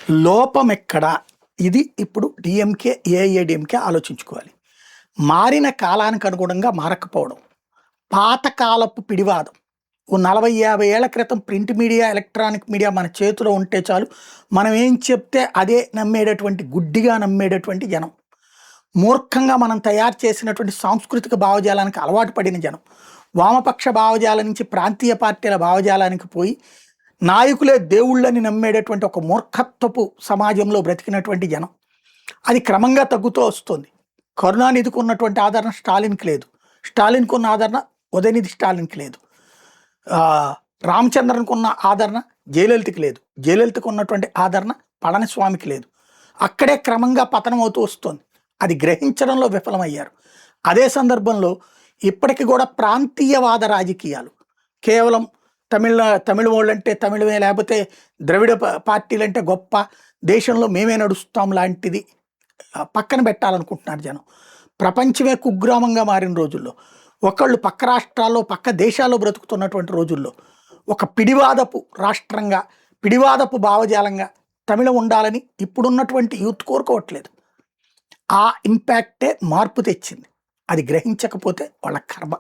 లోపం ఎక్కడ? ఇది ఇప్పుడు డిఎంకే, ఏఐఏడిఎంకే ఆలోచించుకోవాలి. మారిన కాలానికి అనుగుణంగా మారకపోవడం, పాతకాలపు పిడివాదం. ఓ 40-50 ఏళ్ల క్రితం ప్రింట్ మీడియా, ఎలక్ట్రానిక్ మీడియా మన చేతిలో ఉంటే చాలు, మనం ఏం చెప్తే అదే నమ్మేటటువంటి, గుడ్డిగా నమ్మేటటువంటి జనం. మూర్ఖంగా మనం తయారు చేసినటువంటి సాంస్కృతిక భావజాలానికి అలవాటు పడిన జనం. వామపక్ష భావజాలం నుంచి ప్రాంతీయ పార్టీల భావజాలానికి పోయి నాయకులే దేవుళ్ళని నమ్మేటటువంటి ఒక మూర్ఖత్వపు సమాజంలో బ్రతికినటువంటి జనం. అది క్రమంగా తగ్గుతూ వస్తుంది. కరుణానిధికి ఉన్నటువంటి ఆదరణ స్టాలిన్కి లేదు. స్టాలిన్కి ఉన్న ఆదరణ ఉదయనిధి స్టాలిన్కి లేదు. రామచంద్రన్కు ఉన్న ఆదరణ జయలలితకి లేదు. జయలలితకు ఉన్నటువంటి ఆదరణ పళనిస్వామికి లేదు. అక్కడే క్రమంగా పతనం అవుతూ వస్తుంది. అది గ్రహించడంలో విఫలమయ్యారు. అదే సందర్భంలో ఇప్పటికి కూడా ప్రాంతీయవాద రాజకీయాలు, కేవలం తమిళ వాళ్ళంటే తమిళమే, లేకపోతే ద్రవిడ పార్టీలంటే గొప్ప, దేశంలో మేమే నడుస్తాం లాంటిది పక్కన పెట్టాలనుకుంటున్నారు జనం. ప్రపంచమే కుగ్రామంగా మారిన రోజుల్లో, ఒకళ్ళు పక్క రాష్ట్రాల్లో, పక్క దేశాల్లో బ్రతుకుతున్నటువంటి రోజుల్లో ఒక పిడివాదపు రాష్ట్రంగా, పిడివాదపు భావజాలంగా తమిళం ఉండాలని ఇప్పుడున్నటువంటి యూత్ కోరుకోవట్లేదు. ఆ ఇంపాక్టే మార్పు తెచ్చింది. అది గ్రహించకపోతే వాళ్ళ కర్మ.